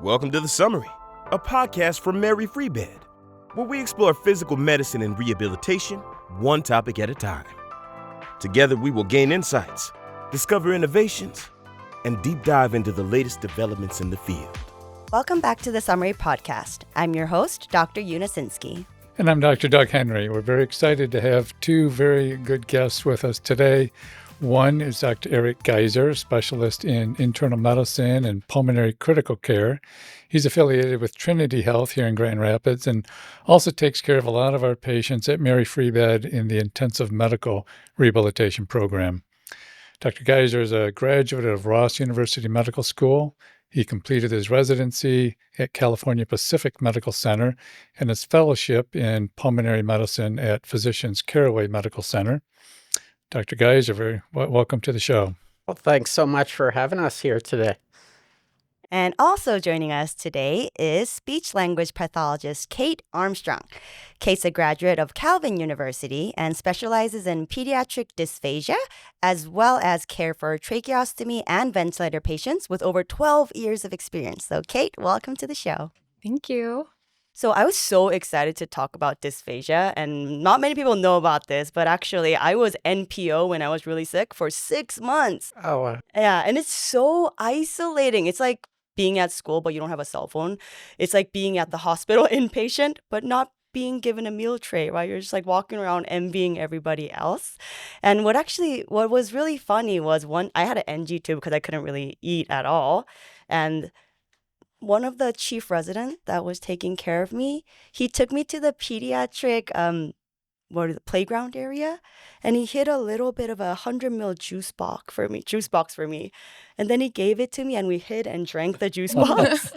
Welcome to The Summary, a podcast from Mary Free Bed, where we explore physical medicine and rehabilitation, one topic at a time. Together, we will gain insights, discover innovations, and deep dive into the latest developments in the field. Welcome back to The Summary Podcast. I'm your host, Dr. Yunna Sinskey. And I'm Dr. Doug Henry. We're very excited to have two very good guests with us today. One is Dr. Eric Geiser, specialist in internal medicine and pulmonary critical care. He's affiliated with Trinity Health here in Grand Rapids and also takes care of a lot of our patients at Mary Free Bed in the intensive medical rehabilitation program. Dr. Geiser is a graduate of Ross University Medical School. He completed his residency at California Pacific Medical Center and his fellowship in pulmonary medicine at Physicians Caraway Medical Center. Dr. Geiser, welcome to the show. Well, thanks so much for having us here today. And also joining us today is speech-language pathologist Kate Armstrong. Kate's a graduate of Calvin University and specializes in pediatric dysphagia, as well as care for tracheostomy and ventilator patients with over 12 years of experience. So Kate, welcome to the show. Thank you. So I was so excited to talk about dysphagia, and not many people know about this, but actually I was NPO when I was really sick for 6 months. Oh, wow. Yeah, and it's so isolating. It's like being at school, but you don't have a cell phone. It's like being at the hospital inpatient, but not being given a meal tray, right? You're just like walking around envying everybody else. And what was really funny was I had an NG tube because I couldn't really eat at all. And one of the chief residents that was taking care of me, he took me to the pediatric playground area, and he hid a little bit of 100 ml juice box for me, and then he gave it to me, and we hid and drank the juice box.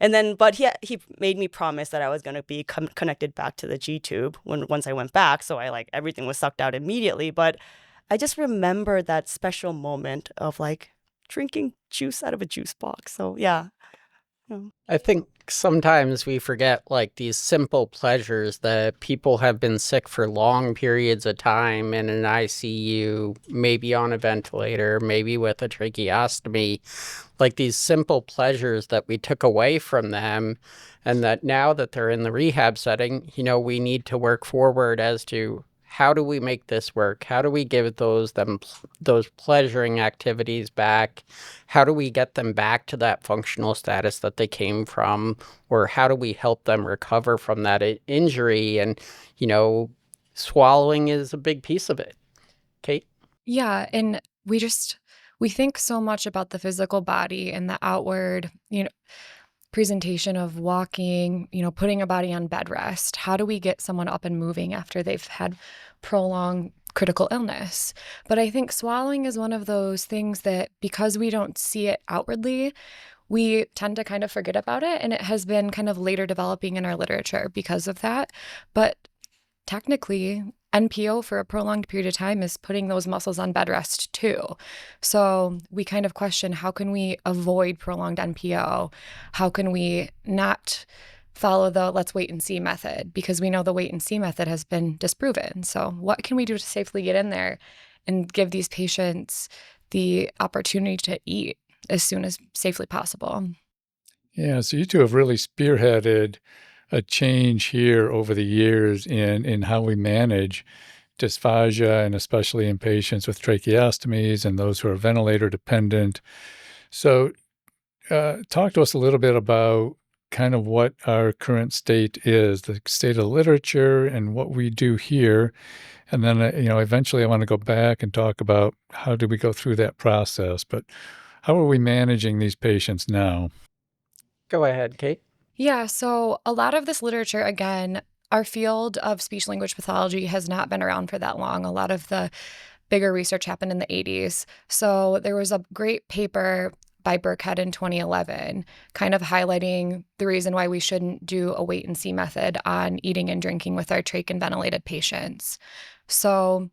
And then, but he made me promise that I was going to be connected back to the G tube once I went back. So everything was sucked out immediately. But I just remember that special moment of drinking juice out of a juice box. So yeah. I think sometimes we forget these simple pleasures that people have been sick for long periods of time in an ICU, maybe on a ventilator, maybe with a tracheostomy, these simple pleasures that we took away from them, and that now that they're in the rehab setting, we need to work forward as to how do we make this work? How do we give those pleasuring activities back? How do we get them back to that functional status that they came from? Or how do we help them recover from that injury? And, swallowing is a big piece of it. Kate? Yeah, and we think so much about the physical body and the outward, presentation of walking, putting a body on bed rest. How do we get someone up and moving after they've had prolonged critical illness? But I think swallowing is one of those things that, because we don't see it outwardly, we tend to kind of forget about it. And it has been kind of later developing in our literature because of that. But technically, NPO for a prolonged period of time is putting those muscles on bed rest too. So we kind of question, how can we avoid prolonged NPO? How can we not follow the let's wait and see method? Because we know the wait and see method has been disproven. So what can we do to safely get in there and give these patients the opportunity to eat as soon as safely possible? Yeah, so you two have really spearheaded a change here over the years in how we manage dysphagia, and especially in patients with tracheostomies and those who are ventilator dependent. So talk to us a little bit about kind of what our current state is, the state of literature and what we do here. And then, eventually I want to go back and talk about how do we go through that process. But how are we managing these patients now? Go ahead, Kate. Yeah, so a lot of this literature, again, our field of speech-language pathology has not been around for that long. A lot of the bigger research happened in the 80s. So there was a great paper by Burkhead in 2011 kind of highlighting the reason why we shouldn't do a wait-and-see method on eating and drinking with our trach and ventilated patients. So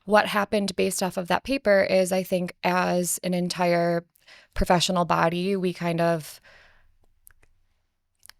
what happened based off of that paper is, I think, as an entire professional body, we kind of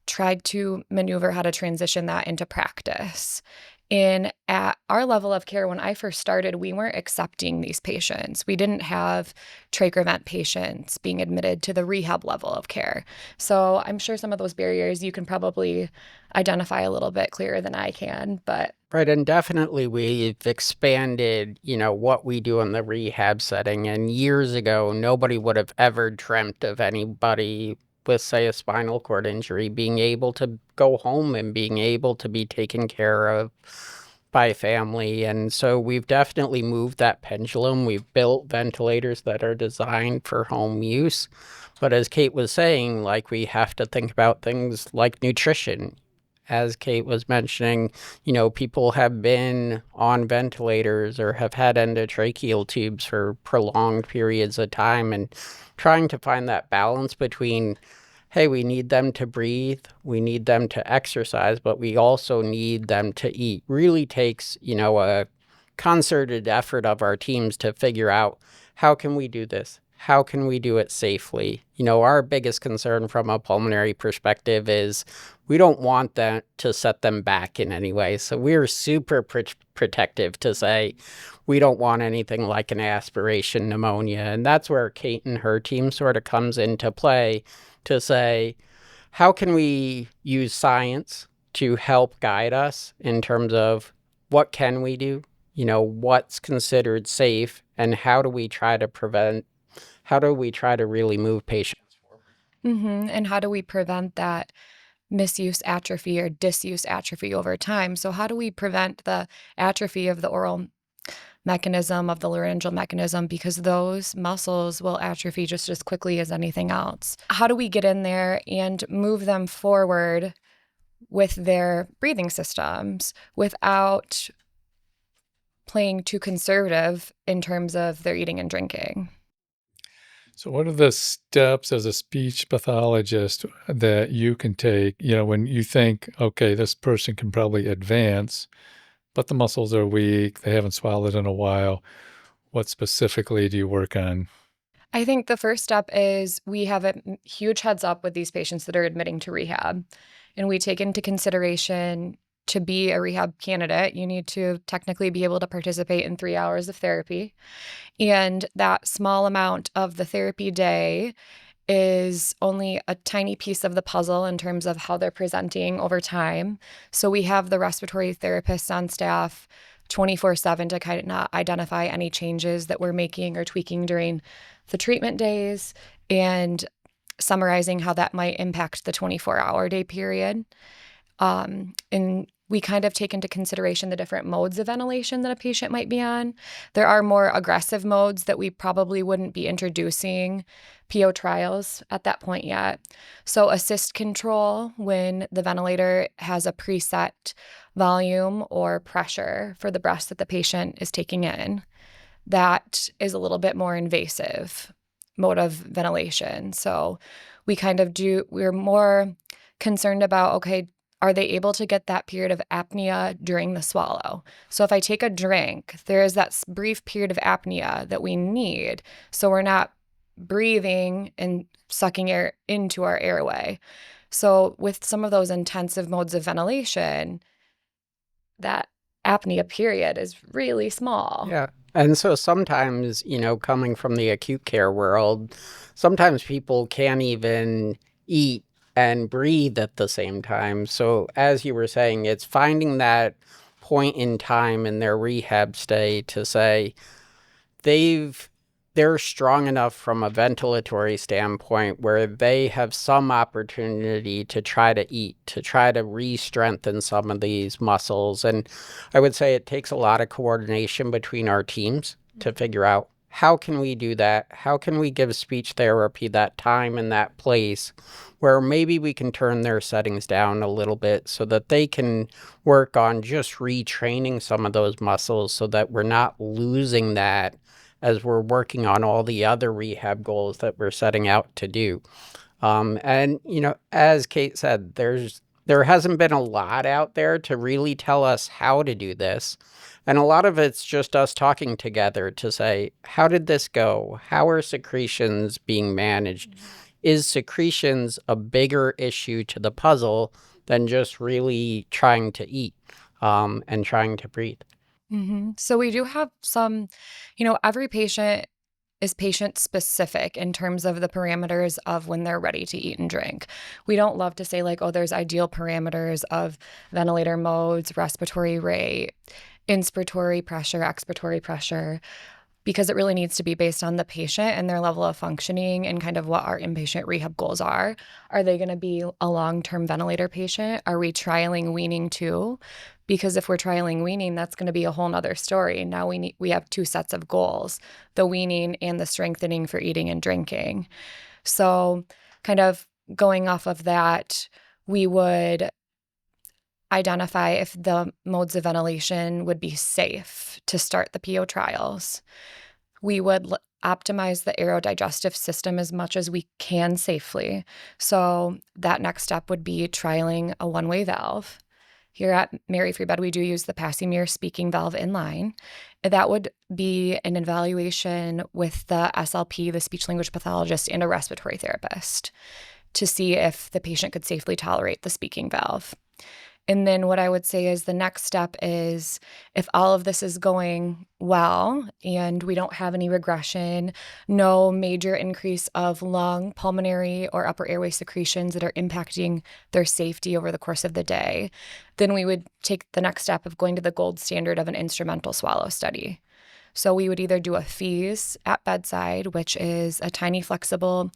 tried to maneuver how to transition that into practice. And at our level of care, when I first started, we weren't accepting these patients. We didn't have trach vent patients being admitted to the rehab level of care. So I'm sure some of those barriers you can probably identify a little bit clearer than I can, but Right, and definitely we've expanded, what we do in the rehab setting. And years ago, nobody would have ever dreamt of anybody with, say, a spinal cord injury being able to go home and being able to be taken care of by family. And so we've definitely moved that pendulum. We've built ventilators that are designed for home use. But as Kate was saying, like, we have to think about things like nutrition. As Kate was mentioning, people have been on ventilators or have had endotracheal tubes for prolonged periods of time, and trying to find that balance between, hey, we need them to breathe, we need them to exercise, but we also need them to eat, really takes, a concerted effort of our teams to figure out, how can we do this? How can we do it safely? Our biggest concern from a pulmonary perspective is we don't want that to set them back in any way. So we're super protective to say we don't want anything like an aspiration pneumonia. And that's where Kate and her team sort of comes into play to say, how can we use science to help guide us in terms of what can we do? What's considered safe, and how do we try to really move patients forward? And how do we prevent that misuse atrophy or disuse atrophy over time? So how do we prevent the atrophy of the oral mechanism, of the laryngeal mechanism, because those muscles will atrophy just as quickly as anything else? How do we get in there and move them forward with their breathing systems without playing too conservative in terms of their eating and drinking? So what are the steps as a speech pathologist that you can take, when you think, okay, this person can probably advance, but the muscles are weak, they haven't swallowed in a while. What specifically do you work on? I think the first step is we have a huge heads up with these patients that are admitting to rehab. And we take into consideration, to be a rehab candidate, you need to technically be able to participate in 3 hours of therapy. And that small amount of the therapy day is only a tiny piece of the puzzle in terms of how they're presenting over time. So we have the respiratory therapists on staff 24/7 to kind of identify any changes that we're making or tweaking during the treatment days, and summarizing how that might impact the 24-hour day period. And we kind of take into consideration the different modes of ventilation that a patient might be on. There are more aggressive modes that we probably wouldn't be introducing PO trials at that point yet. So assist control, when the ventilator has a preset volume or pressure for the breaths that the patient is taking in, that is a little bit more invasive mode of ventilation. So we're more concerned about, okay, are they able to get that period of apnea during the swallow? So if I take a drink, there is that brief period of apnea that we need, so we're not breathing and sucking air into our airway. So with some of those intensive modes of ventilation, that apnea period is really small. Yeah. And so sometimes, coming from the acute care world, sometimes people can't even eat and breathe at the same time. So as you were saying, it's finding that point in time in their rehab stay to say they're strong enough from a ventilatory standpoint where they have some opportunity to try to eat, to try to re-strengthen some of these muscles. And I would say it takes a lot of coordination between our teams to figure out, how can we do that? How can we give speech therapy that time and that place where maybe we can turn their settings down a little bit so that they can work on just retraining some of those muscles so that we're not losing that as we're working on all the other rehab goals that we're setting out to do. And, as Kate said, there hasn't been a lot out there to really tell us how to do this. And a lot of it's just us talking together to say, how did this go? How are secretions being managed? Is secretions a bigger issue to the puzzle than just really trying to eat? and trying to breathe. So we do have some, every patient is patient specific in terms of the parameters of when they're ready to eat and drink. We don't love to say like, oh, there's ideal parameters of ventilator modes, respiratory rate, inspiratory pressure, expiratory pressure, because it really needs to be based on the patient and their level of functioning and kind of what our inpatient rehab goals are. Are they going to be a long-term ventilator patient? Are we trialing weaning too? Because if we're trialing weaning, that's going to be a whole nother story. Now we have two sets of goals, the weaning and the strengthening for eating and drinking. So kind of going off of that, we would identify if the modes of ventilation would be safe to start the PO trials. We would optimize the aerodigestive system as much as we can safely. So that next step would be trialing a one-way valve. Here at Mary Free Bed, we do use the Passimir speaking valve inline. That would be an evaluation with the SLP, the speech language pathologist, and a respiratory therapist to see if the patient could safely tolerate the speaking valve. And then what I would say is the next step is if all of this is going well and we don't have any regression, no major increase of lung, pulmonary, or upper airway secretions that are impacting their safety over the course of the day, then we would take the next step of going to the gold standard of an instrumental swallow study. So we would either do a FEES at bedside, which is a tiny flexible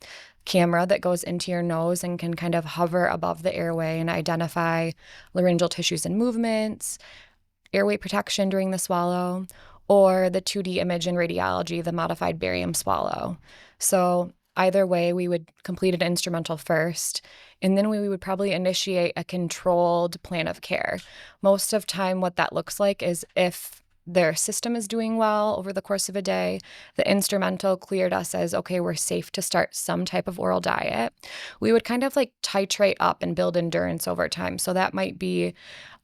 camera that goes into your nose and can kind of hover above the airway and identify laryngeal tissues and movements, airway protection during the swallow, or the 2D image in radiology, the modified barium swallow. So either way, we would complete an instrumental first, and then we would probably initiate a controlled plan of care. Most of time, what that looks like is if their system is doing well over the course of a day, the instrumental cleared us as, okay, we're safe to start some type of oral diet. We would kind of like titrate up and build endurance over time. So that might be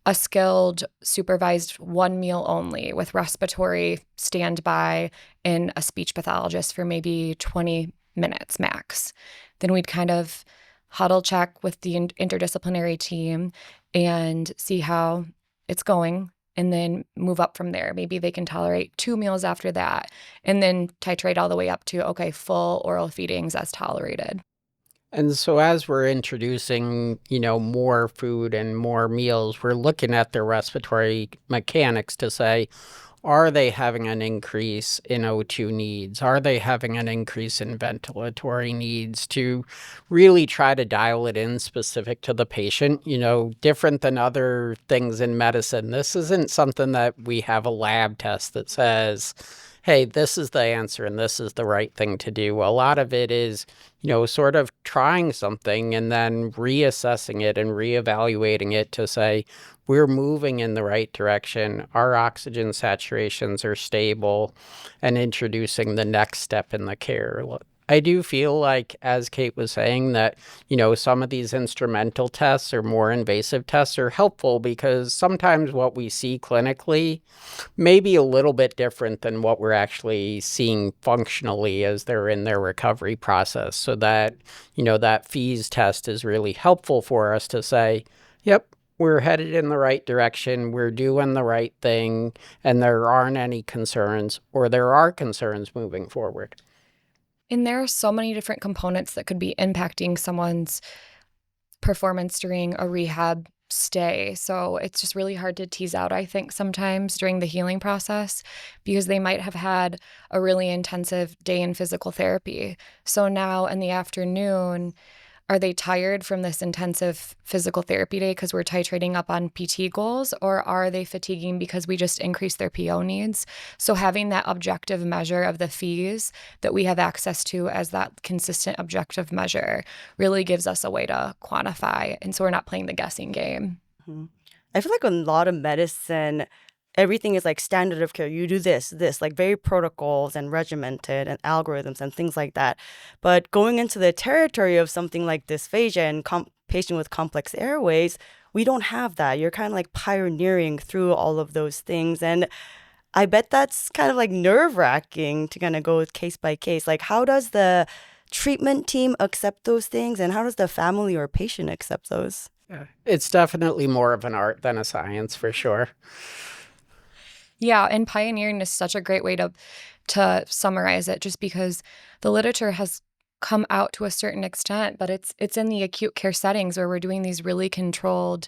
a skilled, supervised one meal only with respiratory standby and a speech pathologist for maybe 20 minutes max. Then we'd kind of huddle check with the interdisciplinary team and see how it's going, and then move up from there. Maybe they can tolerate 2 meals after that, and then titrate all the way up to, okay, full oral feedings as tolerated. And so as we're introducing, more food and more meals, we're looking at their respiratory mechanics to say, are they having an increase in O2 needs? Are they having an increase in ventilatory needs, to really try to dial it in specific to the patient? Different than other things in medicine. This isn't something that we have a lab test that says, hey, this is the answer and this is the right thing to do. A lot of it is, sort of trying something and then reassessing it and reevaluating it to say, we're moving in the right direction, our oxygen saturations are stable, and introducing the next step in the care. I do feel like, as Kate was saying, that, some of these instrumental tests or more invasive tests are helpful because sometimes what we see clinically may be a little bit different than what we're actually seeing functionally as they're in their recovery process. So that, that FEES test is really helpful for us to say, yep, we're headed in the right direction, we're doing the right thing, and there aren't any concerns, or there are concerns moving forward. And there are so many different components that could be impacting someone's performance during a rehab stay. So it's just really hard to tease out, I think, sometimes during the healing process, because they might have had a really intensive day in physical therapy. So now in the afternoon, are they tired from this intensive physical therapy day because we're titrating up on PT goals, or are they fatiguing because we just increased their PO needs? So having that objective measure of the FEES that we have access to as that consistent objective measure really gives us a way to quantify. And so we're not playing the guessing game. I feel like a lot of medicine, everything is like standard of care. You do this, like very protocols and regimented and algorithms and things like that. But going into the territory of something like dysphagia and patient with complex airways, we don't have that. You're kind of like pioneering through all of those things. And I bet that's kind of like nerve-wracking to kind of go case by case. Like, how does the treatment team accept those things, and how does the family or patient accept those? Yeah, it's definitely more of an art than a science for sure. Yeah, and pioneering is such a great way to summarize it, just because the literature has come out to a certain extent, but it's in the acute care settings where we're doing these really controlled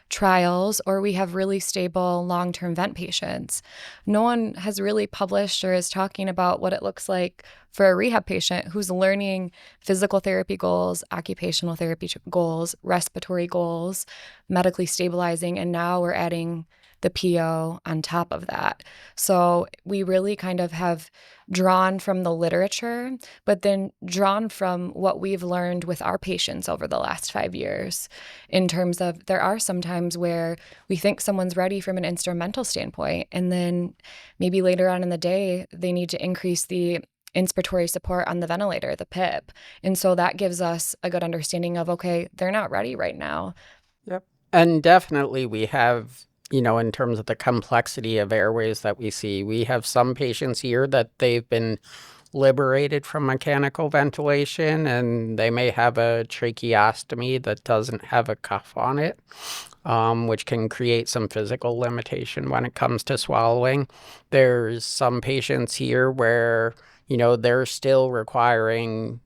trials, or we have really stable long-term vent patients. No one has really published or is talking about what it looks like for a rehab patient who's learning physical therapy goals, occupational therapy goals, respiratory goals, medically stabilizing, and now we're adding the PO on top of that. So we really kind of have drawn from the literature, but then drawn from what we've learned with our patients over the last 5 years, in terms of there are some times where we think someone's ready from an instrumental standpoint, and then maybe later on in the day, they need to increase the inspiratory support on the ventilator, the PIP. And so that gives us a good understanding of, okay, they're not ready right now. Yep. And definitely we have, in terms of the complexity of airways that we see, we have some patients here that they've been liberated from mechanical ventilation, and they may have a tracheostomy that doesn't have a cuff on it, which can create some physical limitation when it comes to swallowing. There's some patients here where, they're still requiring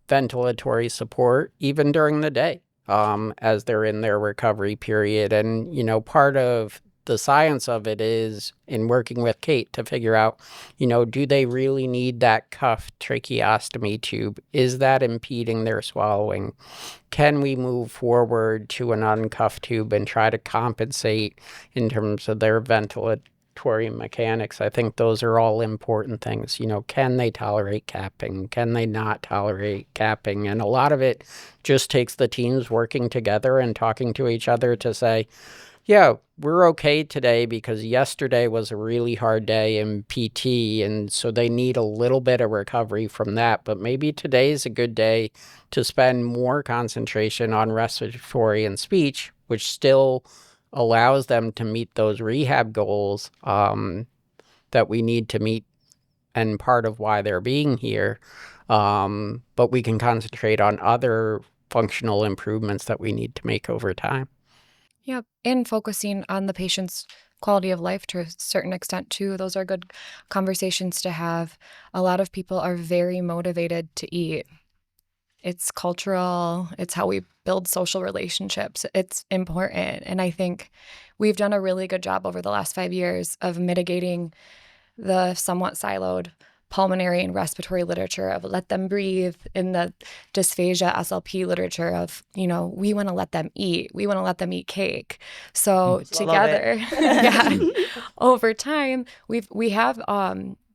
ventilatory support even during the day, as they're in their recovery period. And, part of the science of it is in working with Kate to figure out, do they really need that cuffed tracheostomy tube? Is that impeding their swallowing? Can we move forward to an uncuffed tube and try to compensate in terms of their ventilatory mechanics? I think those are all important things. Can they tolerate capping? Can they not tolerate capping? And a lot of it just takes the teams working together and talking to each other to say, yeah, we're okay today because yesterday was a really hard day in PT, and so they need a little bit of recovery from that. But maybe today's a good day to spend more concentration on respiratory and speech, which still allows them to meet those rehab goals that we need to meet, and part of why they're being here. But we can concentrate on other functional improvements that we need to make over time. Yep. And focusing on the patient's quality of life to a certain extent too. Those are good conversations to have. A lot of people are very motivated to eat. It's cultural. It's how we build social relationships. It's important. And I think we've done a really good job over the last 5 years of mitigating the somewhat siloed pulmonary and respiratory literature of let them breathe, in the dysphagia SLP literature of, we want to let them eat. We want to let them eat cake. So together, yeah, over time, we have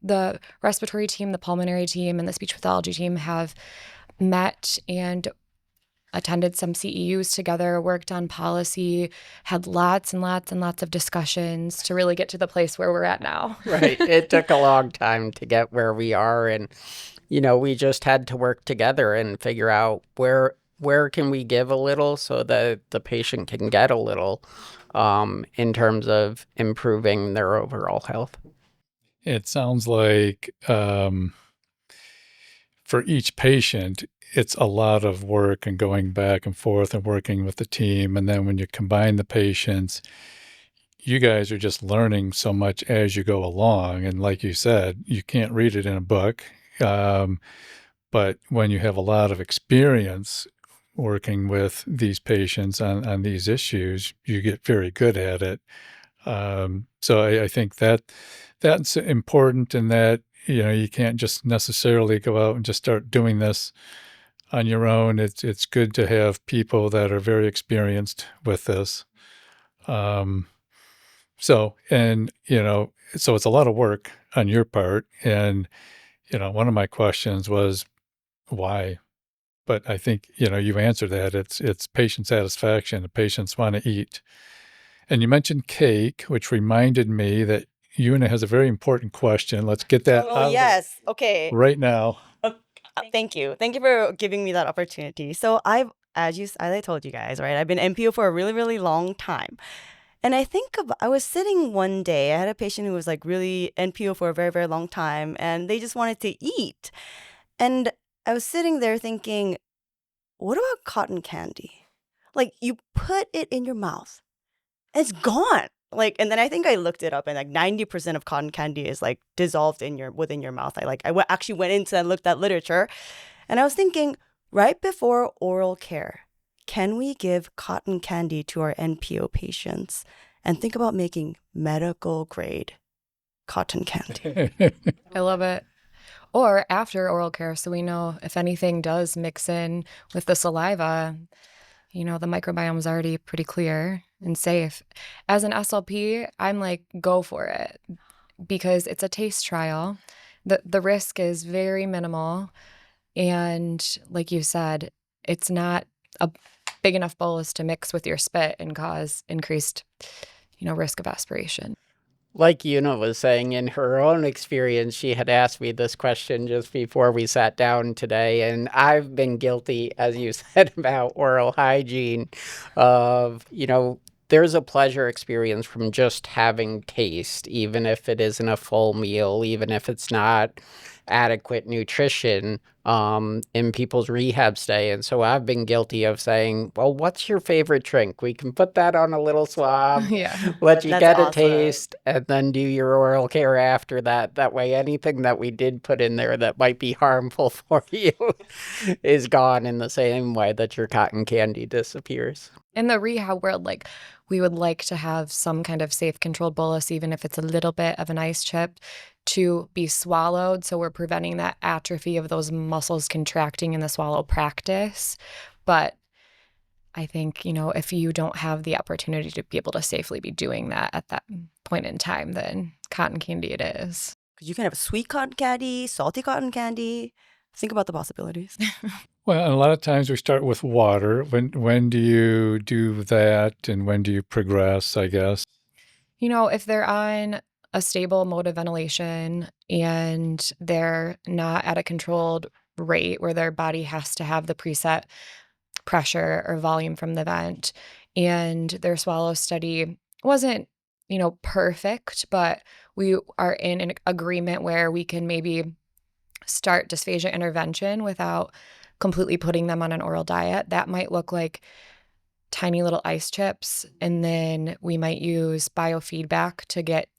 the respiratory team, the pulmonary team, and the speech pathology team have met and attended some CEUs together, worked on policy, had lots and lots and lots of discussions to really get to the place where we're at now. Right. It took a long time to get where we are. And, we just had to work together and figure out where can we give a little so that the patient can get a little, in terms of improving their overall health. It sounds like for each patient, it's a lot of work and going back and forth and working with the team. And then when you combine the patients, you guys are just learning so much as you go along. And like you said, you can't read it in a book. But when you have a lot of experience working with these patients on these issues, you get very good at it. So I think that's important, in that, you can't just necessarily go out and just start doing this on your own. It's good to have people that are very experienced with this. So it's a lot of work on your part. And, one of my questions was why, but I think, you answered that. It's patient satisfaction. The patients want to eat. And you mentioned cake, which reminded me that Yunna has a very important question. Let's get that Oh, yes. Okay. right now. Thank you. Thank you for giving me that opportunity. So as I told you guys, right, I've been NPO for a really, really long time. And I was sitting one day, I had a patient who was like really NPO for a very, very long time, and they just wanted to eat. And I was sitting there thinking, what about cotton candy? Like you put it in your mouth, it's gone. Like, and then I think I looked it up, and like 90% of cotton candy is like dissolved in within your mouth. Actually went into and looked at literature, and I was thinking, right before oral care, can we give cotton candy to our NPO patients and think about making medical grade cotton candy? I love it. Or after oral care, so we know if anything does mix in with the saliva, the microbiome is already pretty clear and safe. As an SLP, I'm like, go for it, because it's a taste trial. The risk is very minimal. And like you said, it's not a big enough bolus to mix with your spit and cause increased, risk of aspiration. Like Yunna was saying, in her own experience, she had asked me this question just before we sat down today, and I've been guilty, as you said, about oral hygiene, of, there's a pleasure experience from just having taste, even if it isn't a full meal, even if it's not adequate nutrition in people's rehab stay. And so I've been guilty of saying, well, what's your favorite drink? We can put that on a little swab, Yeah. let you That's get a awesome. taste, and then do your oral care after that. That way, anything that we did put in there that might be harmful for you is gone in the same way that your cotton candy disappears. In the rehab world, like, we would like to have some kind of safe controlled bolus, even if it's a little bit of an ice chip, to be swallowed. So we're preventing that atrophy of those muscles contracting in the swallow practice. But I think, if you don't have the opportunity to be able to safely be doing that at that point in time, then cotton candy it is. Because you can have a sweet cotton candy, salty cotton candy. Think about the possibilities. Well, and a lot of times we start with water. When do you do that, and when do you progress, I guess? If they're on a stable mode of ventilation and they're not at a controlled rate where their body has to have the preset pressure or volume from the vent, and their swallow study wasn't, perfect, but we are in an agreement where we can maybe start dysphagia intervention without completely putting them on an oral diet. That might look like tiny little ice chips, and then we might use biofeedback to get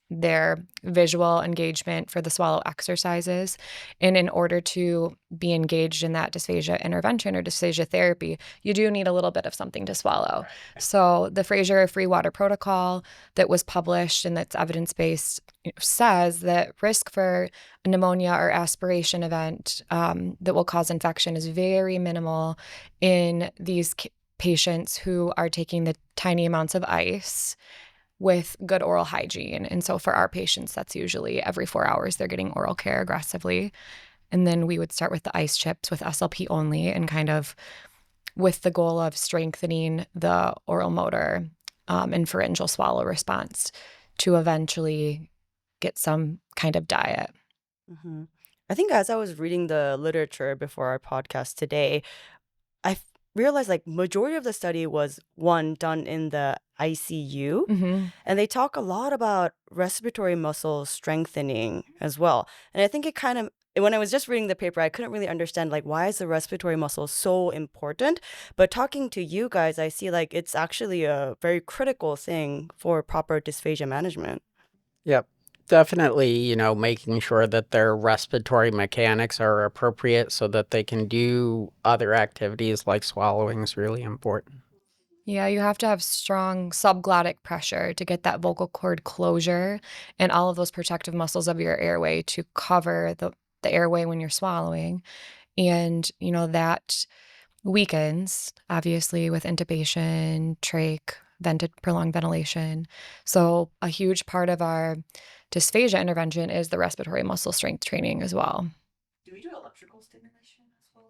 their visual engagement for the swallow exercises. And in order to be engaged in that dysphagia intervention or dysphagia therapy, you do need a little bit of something to swallow. So the Fraser Free Water Protocol that was published and that's evidence-based says that risk for a pneumonia or aspiration event that will cause infection is very minimal in these patients who are taking the tiny amounts of ice with good oral hygiene. And so for our patients, that's usually every 4 hours they're getting oral care aggressively. And then we would start with the ice chips with SLP only, and kind of with the goal of strengthening the oral motor and pharyngeal swallow response to eventually get some kind of diet. Mm-hmm. I think as I was reading the literature before our podcast today, I realized like majority of the study was done in the ICU, and they talk a lot about respiratory muscle strengthening as well. And I think it kind of, when I was just reading the paper, I couldn't really understand like why is the respiratory muscle so important. But talking to you guys, I see like it's actually a very critical thing for proper dysphagia management. Yep. Definitely, making sure that their respiratory mechanics are appropriate so that they can do other activities like swallowing is really important. Yeah, you have to have strong subglottic pressure to get that vocal cord closure and all of those protective muscles of your airway to cover the airway when you're swallowing. And, that weakens, obviously, with intubation, trach, prolonged ventilation. So a huge part of our dysphagia intervention is the respiratory muscle strength training as well. Do we do electrical stimulation as well?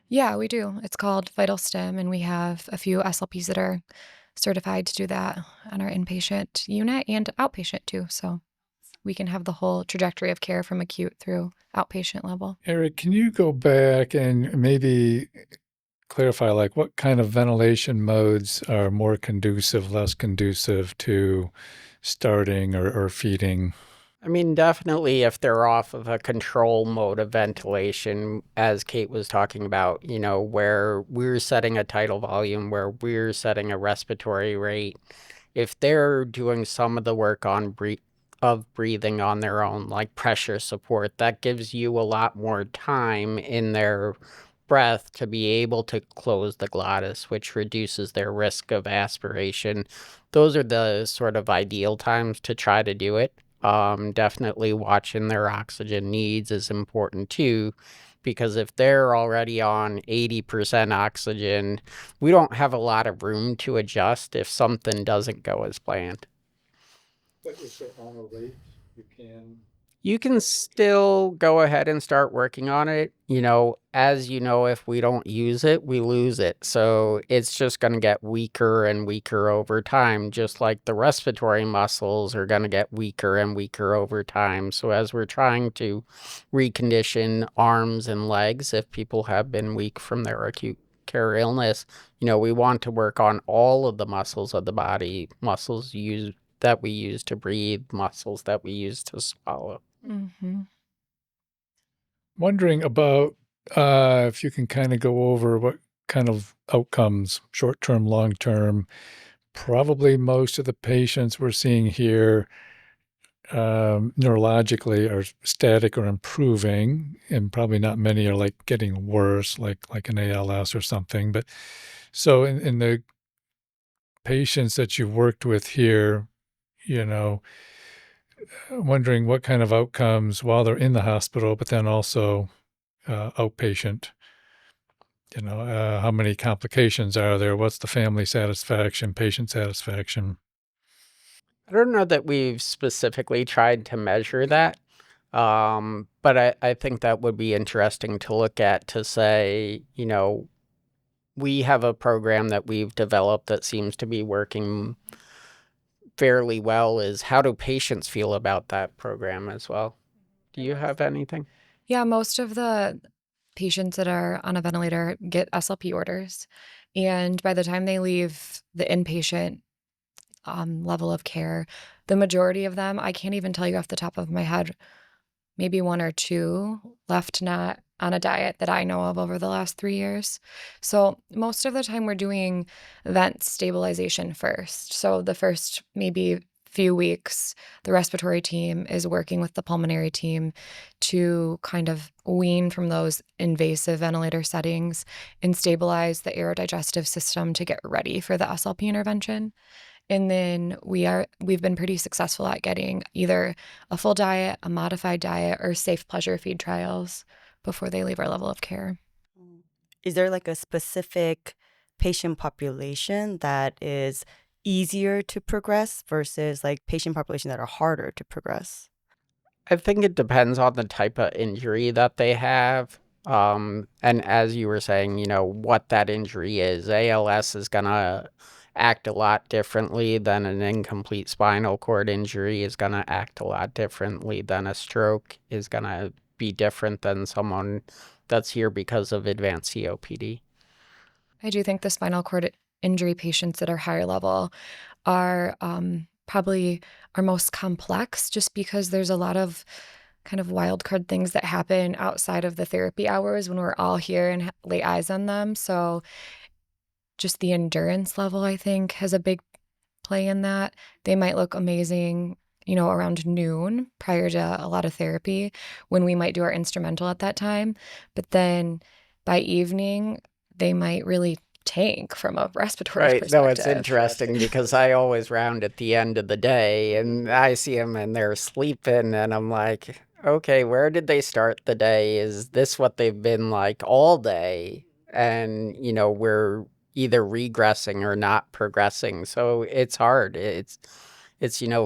Yeah, we do. It's called Vital Stim, and we have a few SLPs that are certified to do that on our inpatient unit and outpatient too. So we can have the whole trajectory of care from acute through outpatient level. Eric, can you go back and maybe clarify like what kind of ventilation modes are more conducive, less conducive to starting or feeding? I mean, definitely if they're off of a control mode of ventilation, as Kate was talking about, where we're setting a tidal volume, where we're setting a respiratory rate, if they're doing some of the work on breathing on their own, like pressure support, that gives you a lot more time in their breath to be able to close the glottis, which reduces their risk of aspiration. Those are the sort of ideal times to try to do it. Definitely watching their oxygen needs is important too, because if they're already on 80% oxygen, we don't have a lot of room to adjust if something doesn't go as planned. But if they're on a rate, you can. You can still go ahead and start working on it. As you know, if we don't use it, we lose it. So it's just going to get weaker and weaker over time, just like the respiratory muscles are going to get weaker and weaker over time. So as we're trying to recondition arms and legs, if people have been weak from their acute care illness, we want to work on all of the muscles of the body, muscles that we use to breathe, muscles that we use to swallow. Mm-hmm. Wondering about if you can kind of go over what kind of outcomes, short-term, long-term. Probably most of the patients we're seeing here neurologically are static or improving, and probably not many are like getting worse, like an ALS or something. But so in the patients that you've worked with here, wondering what kind of outcomes while they're in the hospital, but then also outpatient. How many complications are there? What's the family satisfaction, patient satisfaction? I don't know that we've specifically tried to measure that, but I think that would be interesting to look at to say, we have a program that we've developed that seems to be working fairly well. Is how do patients feel about that program as well? Do you have anything? Yeah, most of the patients that are on a ventilator get SLP orders. And by the time they leave the inpatient level of care, the majority of them, I can't even tell you off the top of my head, maybe one or two left not on a diet that I know of over the last 3 years. So most of the time we're doing vent stabilization first. So the first maybe few weeks, the respiratory team is working with the pulmonary team to kind of wean from those invasive ventilator settings and stabilize the aerodigestive system to get ready for the SLP intervention. And then we've been pretty successful at getting either a full diet, a modified diet, or safe pleasure feed trials before they leave our level of care. Is there like a specific patient population that is easier to progress versus like patient population that are harder to progress? I think it depends on the type of injury that they have. And as you were saying, what that injury is. ALS is going to act a lot differently than an incomplete spinal cord injury, is going to act a lot differently than a stroke, is going to be different than someone that's here because of advanced COPD. I do think the spinal cord injury patients that are higher level are probably our most complex, just because there's a lot of kind of wild card things that happen outside of the therapy hours when we're all here and lay eyes on them. So just the endurance level, I think, has a big play in that. They might look amazing, around noon prior to a lot of therapy when we might do our instrumental at that time. But then by evening, they might really tank from a respiratory Right. perspective. No, it's interesting because I always round at the end of the day and I see them and they're sleeping and I'm like, okay, where did they start the day? Is this what they've been like all day? And, we're either regressing or not progressing. So it's hard. It's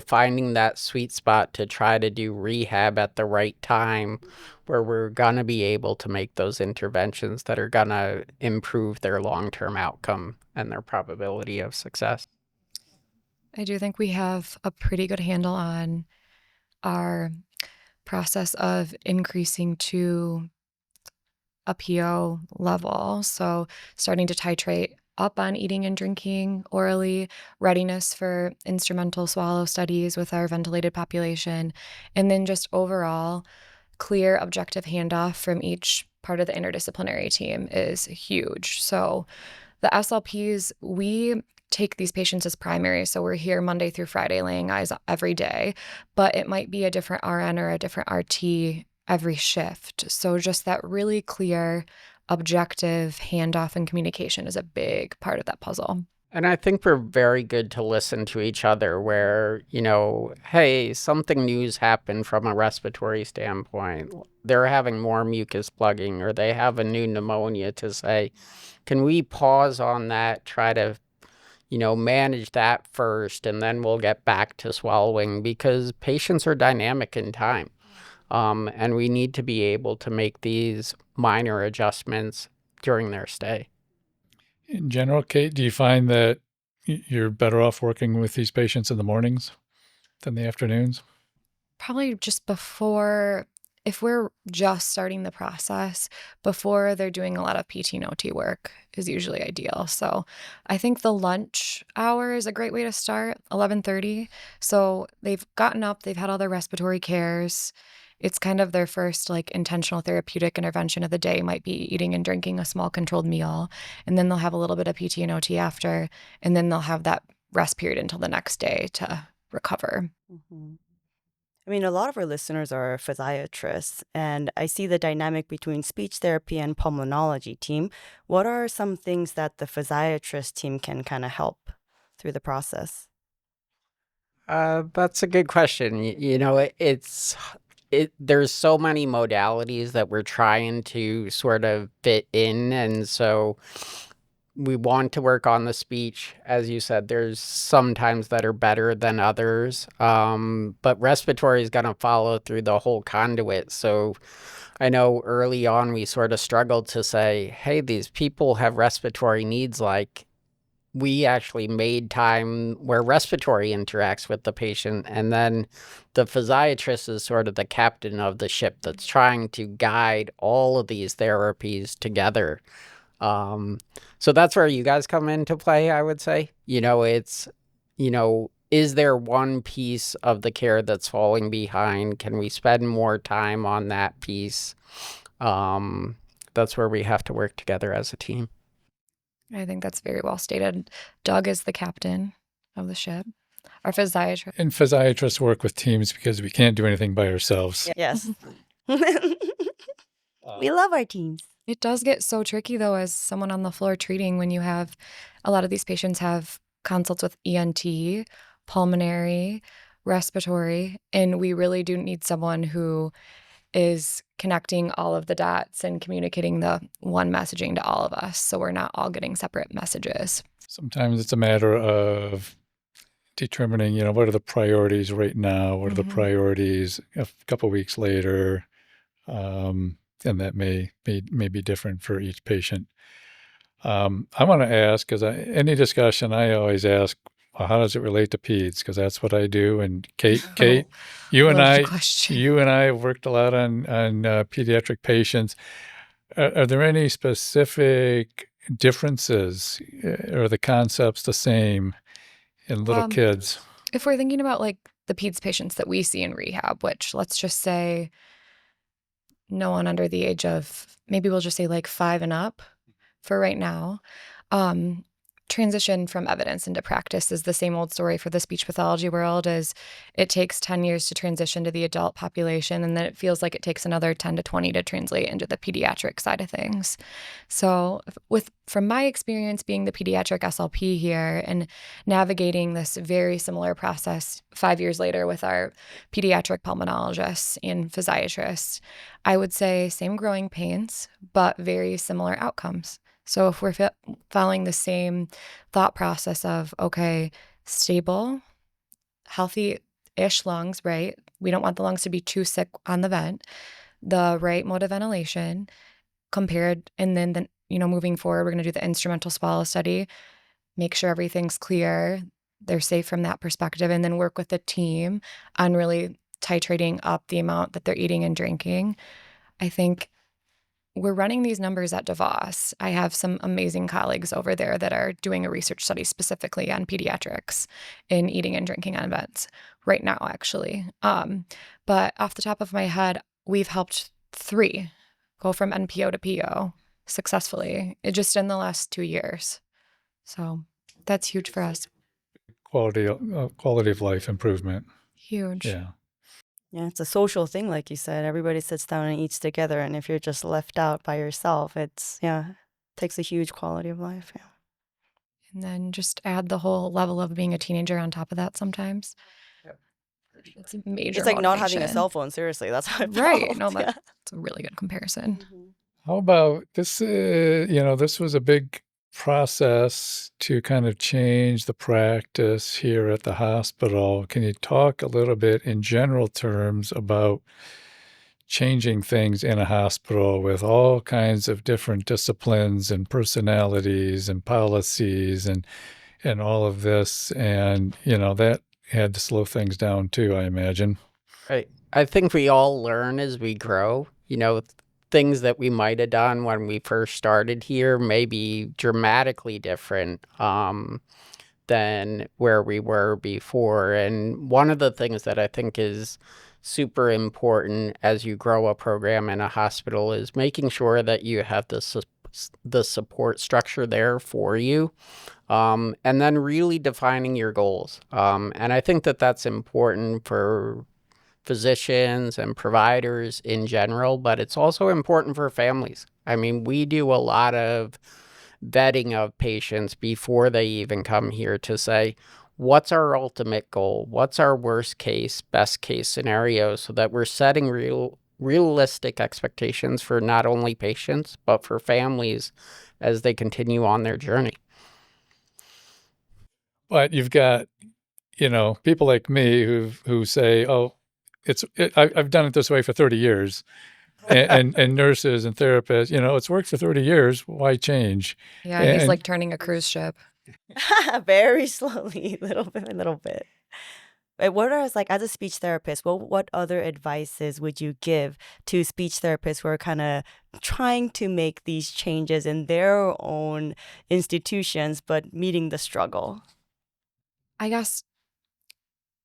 finding that sweet spot to try to do rehab at the right time where we're going to be able to make those interventions that are going to improve their long-term outcome and their probability of success. I do think we have a pretty good handle on our process of increasing to a PO level. So starting to titrate up on eating and drinking orally, readiness for instrumental swallow studies with our ventilated population, and then just overall clear objective handoff from each part of the interdisciplinary team is huge. So the SLPs, we take these patients as primary. So we're here Monday through Friday laying eyes every day, but it might be a different RN or a different RT every shift. So just that really clear, objective handoff and communication is a big part of that puzzle. And I think we're very good to listen to each other where, hey, something new's happened from a respiratory standpoint. They're having more mucus plugging or they have a new pneumonia to say, can we pause on that, try to, manage that first, and then we'll get back to swallowing because patients are dynamic in time. And we need to be able to make these minor adjustments during their stay. In general, Kate, do you find that you're better off working with these patients in the mornings than the afternoons? Probably just before, if we're just starting the process, before they're doing a lot of PT and OT work is usually ideal. So I think the lunch hour is a great way to start, 11:30. So they've gotten up, they've had all their respiratory cares. It's kind of their first intentional therapeutic intervention of the day might be eating and drinking a small controlled meal. And then they'll have a little bit of PT and OT after, and then they'll have that rest period until the next day to recover. Mm-hmm. I mean, a lot of our listeners are physiatrists, and I see the dynamic between speech therapy and pulmonology team. What are some things that the physiatrist team can kind of help through the process? That's a good question. There's so many modalities that we're trying to sort of fit in. And so we want to work on the speech. As you said, there's some times that are better than others. But respiratory is going to follow through the whole conduit. So I know early on we sort of struggled to say, hey, these people have respiratory needs. We actually made time where respiratory interacts with the patient, and then the physiatrist is sort of the captain of the ship that's trying to guide all of these therapies together. So that's where you guys come into play, I would say. It's, is there one piece of the care that's falling behind? Can we spend more time on that piece? That's where we have to work together as a team. I think that's very well stated. Doug is the captain of the ship. Our physiatrist. And physiatrists work with teams because we can't do anything by ourselves. Yes. We love our teams. It does get so tricky, though, as someone on the floor treating when you have a lot of these patients have consults with ENT, pulmonary, respiratory, and we really do need someone who is connecting all of the dots and communicating the one messaging to all of us so we're not all getting separate messages. Sometimes it's a matter of determining, what are the priorities right now? What are the priorities a couple of weeks later? And that may be different for each patient. I want to ask, because any discussion, I always ask, well, how does it relate to peds? Because that's what I do. And Kate, you and I have worked a lot on pediatric patients. Are there any specific differences? Are the concepts the same in little kids? If we're thinking about the peds patients that we see in rehab, which let's just say no one under the age of, maybe we'll just say 5 and up for right now. Transition from evidence into practice is the same old story for the speech pathology world. Is it takes 10 years to transition to the adult population, and then it feels like it takes another 10 to 20 to translate into the pediatric side of things. So from my experience being the pediatric SLP here and navigating this very similar process 5 years later with our pediatric pulmonologists and physiatrists, I would say same growing pains, but very similar outcomes. So if we're following the same thought process of, okay, stable, healthy-ish lungs, right? We don't want the lungs to be too sick on the vent, the right mode of ventilation compared, and then moving forward, we're going to do the instrumental swallow study, make sure everything's clear, they're safe from that perspective, and then work with the team on really titrating up the amount that they're eating and drinking. I think we're running these numbers at DeVos. I have some amazing colleagues over there that are doing a research study specifically on pediatrics in eating and drinking on vents right now, actually. But off the top of my head, we've helped 3 go from NPO to PO successfully just in the last 2 years. So that's huge for us. Quality of life improvement. Huge. Yeah. Yeah, it's a social thing, like you said. Everybody sits down and eats together, and if you're just left out by yourself, takes a huge quality of life. Yeah. And then just add the whole level of being a teenager on top of that sometimes. Yep. It's a major It's like not having a motivation. cell phone. Seriously, that's how I Right. felt. No, Yeah. that's a really good comparison. How about this? This was a big process to kind of change the practice here at the hospital. Can you talk a little bit in general terms about changing things in a hospital with all kinds of different disciplines and personalities and policies and all of this? And, that had to slow things down too, I imagine. Right. I think we all learn as we grow. Things that we might have done when we first started here may be dramatically different than where we were before. And one of the things that I think is super important as you grow a program in a hospital is making sure that you have the support structure there for you, and then really defining your goals. And I think that that's important for physicians and providers in general, but it's also important for families. I mean, we do a lot of vetting of patients before they even come here to say, what's our ultimate goal? What's our worst case, best case scenario, so that we're setting realistic expectations for not only patients, but for families as they continue on their journey. But you've got, people like me who say, oh, I've done it this way for 30 years. And nurses and therapists, it's worked for 30 years. Why change? Yeah, he's like turning a cruise ship. Very slowly, little bit. But what are, like, as a speech therapist, what other advices would you give to speech therapists who are kind of trying to make these changes in their own institutions, but meeting the struggle? I guess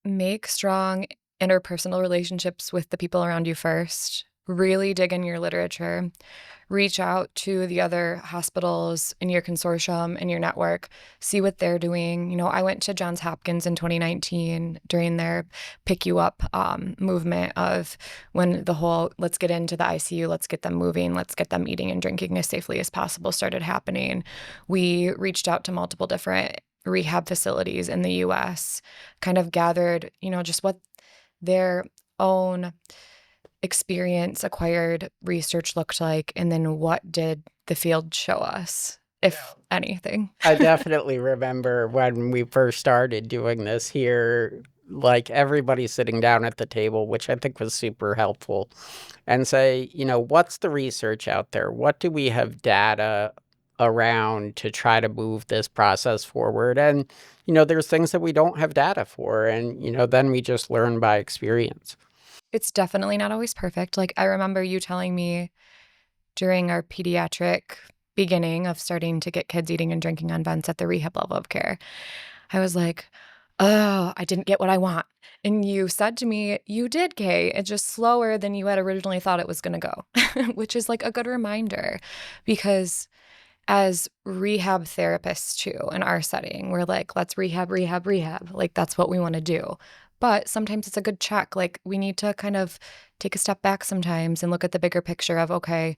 make strong interpersonal relationships with the people around you first. Really dig in your literature. Reach out to the other hospitals in your consortium, in your network. See what they're doing. I went to Johns Hopkins in 2019 during their Pick You Up movement of when the whole let's get into the ICU, let's get them moving, let's get them eating and drinking as safely as possible started happening. We reached out to multiple different rehab facilities in the U.S., kind of gathered, just what their own experience, acquired research looked like, and then what did the field show us, if anything. I definitely remember when we first started doing this here, like everybody sitting down at the table, which I think was super helpful, and say, what's the research out there? What do we have data around to try to move this process forward? And, there's things that we don't have data for, and, then we just learn by experience. It's definitely not always perfect. Like, I remember you telling me during our pediatric beginning of starting to get kids eating and drinking on vents at the rehab level of care, I was like, oh, I didn't get what I want. And you said to me, you did, Kate. It's just slower than you had originally thought it was going to go, which is like a good reminder, because as rehab therapists too, in our setting, we're like, let's rehab. Like, that's what we want to do. But sometimes it's a good check. Like, we need to kind of take a step back sometimes and look at the bigger picture of, okay,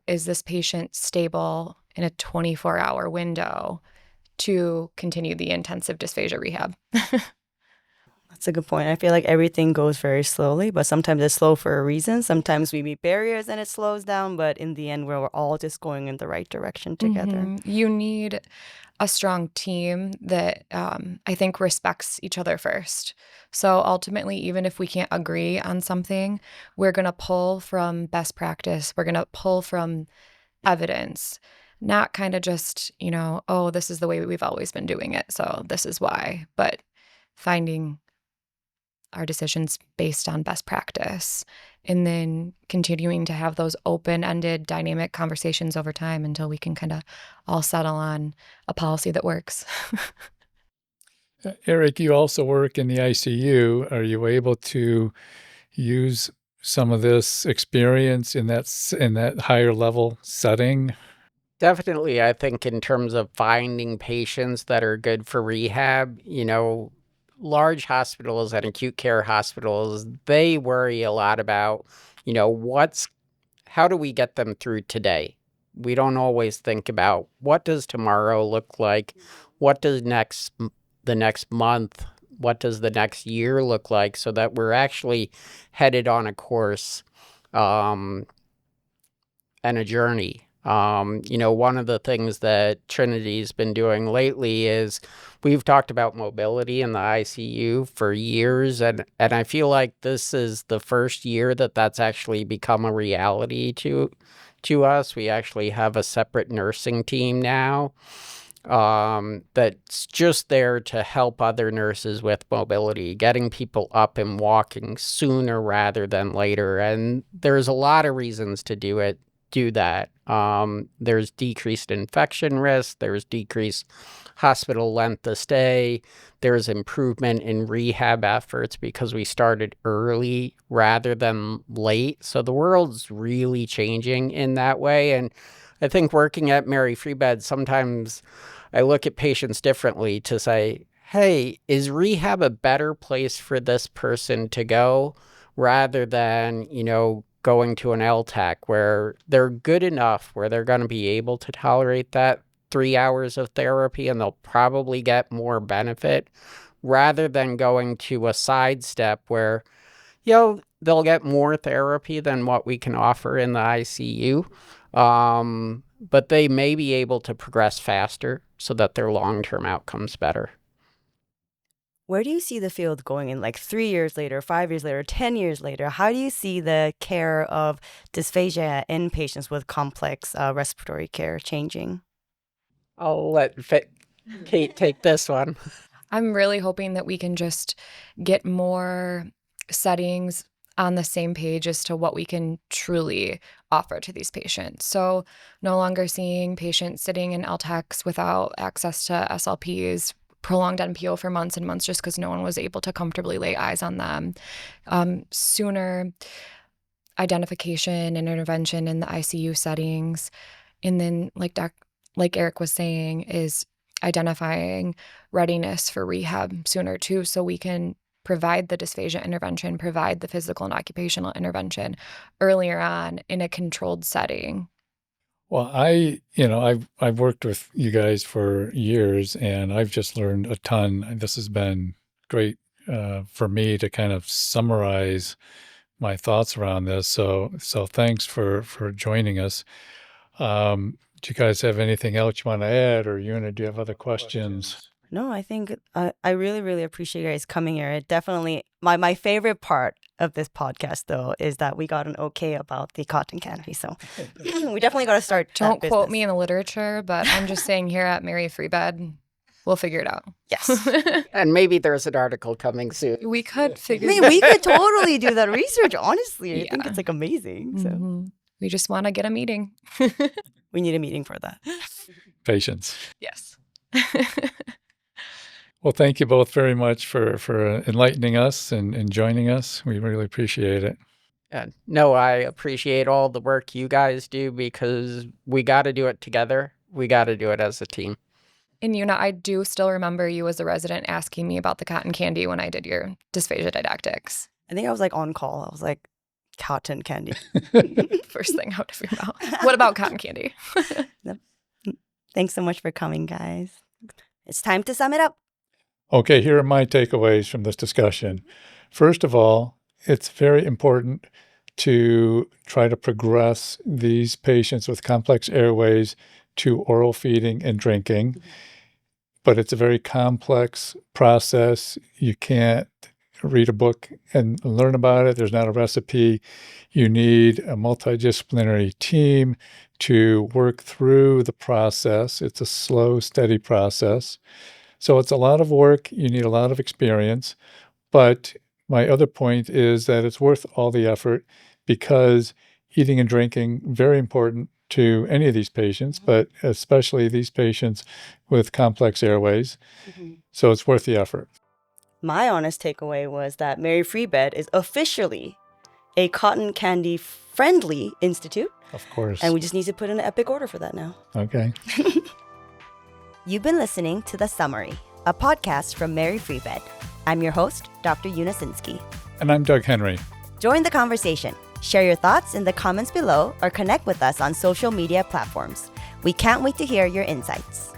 is this patient stable in a 24-hour window to continue the intensive dysphagia rehab? That's a good point. I feel like everything goes very slowly, but sometimes it's slow for a reason. Sometimes we meet barriers and it slows down, but in the end, we're all just going in the right direction together. Mm-hmm. You need a strong team that I think respects each other first. So ultimately, even if we can't agree on something, we're going to pull from best practice. We're going to pull from evidence, not kind of just, oh, this is the way we've always been doing it, so this is why. But finding our decisions based on best practice, and then continuing to have those open-ended dynamic conversations over time until we can kind of all settle on a policy that works. Eric, you also work in the ICU. Are you able to use some of this experience in that higher level setting? Definitely, I think in terms of finding patients that are good for rehab, large hospitals and acute care hospitals, they worry a lot about, how do we get them through today? We don't always think about what does tomorrow look like? What does the next month, what does the next year look like, so that we're actually headed on a course and a journey. One of the things that Trinity's been doing lately is we've talked about mobility in the ICU for years, and I feel like this is the first year that that's actually become a reality to us. We actually have a separate nursing team now that's just there to help other nurses with mobility, getting people up and walking sooner rather than later. And there's a lot of reasons to do that. There's decreased infection risk, there's decreased hospital length of stay, there's improvement in rehab efforts because we started early rather than late. So the world's really changing in that way. And I think working at Mary Free Bed, sometimes I look at patients differently to say, hey, is rehab a better place for this person to go rather than, going to an LTAC where they're good enough, where they're going to be able to tolerate that 3 hours of therapy and they'll probably get more benefit, rather than going to a sidestep where, they'll get more therapy than what we can offer in the ICU. But they may be able to progress faster so that their long-term outcome's better. Where do you see the field going in 3 years later, 5 years later, 10 years later? How do you see the care of dysphagia in patients with complex respiratory care changing? I'll let Kate take this one. I'm really hoping that we can just get more settings on the same page as to what we can truly offer to these patients. So no longer seeing patients sitting in LTACs without access to SLPs, prolonged NPO for months and months just because no one was able to comfortably lay eyes on them. Sooner identification and intervention in the ICU settings. And then like Eric was saying, is identifying readiness for rehab sooner too, so we can provide the dysphagia intervention, provide the physical and occupational intervention earlier on in a controlled setting. Well, I've worked with you guys for years, and I've just learned a ton. This has been great for me to kind of summarize my thoughts around this. So thanks for joining us. Do you guys have anything else you want to add, or Yunna, do you have other questions? No, I think I really, really appreciate you guys coming here. It definitely, my favorite part of this podcast, though, is that we got an okay about the cotton candy. So we definitely got to start that Don't quote business. me in the literature, but I'm just saying here at Mary Free Bed, we'll figure it out. Yes. And maybe there's an article coming soon. We could figure I mean, we could totally do that research, honestly. I think Yeah. it's amazing. So Mhm. We just want to get a meeting. we need a meeting for that. Patience. Yes. Well, thank you both very much for enlightening us and joining us. We really appreciate it. And no, I appreciate all the work you guys do because we got to do it together. We got to do it as a team. And Yunna, I do still remember you as a resident asking me about the cotton candy when I did your dysphagia didactics. I think I was on call. I was like, cotton candy. First thing out of your mouth. What about cotton candy? Thanks so much for coming, guys. It's time to sum it up. Okay, here are my takeaways from this discussion. First of all, it's very important to try to progress these patients with complex airways to oral feeding and drinking. But it's a very complex process. You can't read a book and learn about it. There's not a recipe. You need a multidisciplinary team to work through the process. It's a slow, steady process. So it's a lot of work. You need a lot of experience, but My other point is that it's worth all the effort because eating and drinking, very important to any of these patients, but especially these patients with complex airways. So it's worth the effort. My honest takeaway was that Mary Free Bed is officially a cotton candy friendly institute. Of course. And we just need to put in an epic order for that now. Okay. You've been listening to The Summary, a podcast from Mary Free Bed. I'm your host, Dr. Yunna Sinskey. And I'm Doug Henry. Join the conversation. Share your thoughts in the comments below or connect with us on social media platforms. We can't wait to hear your insights.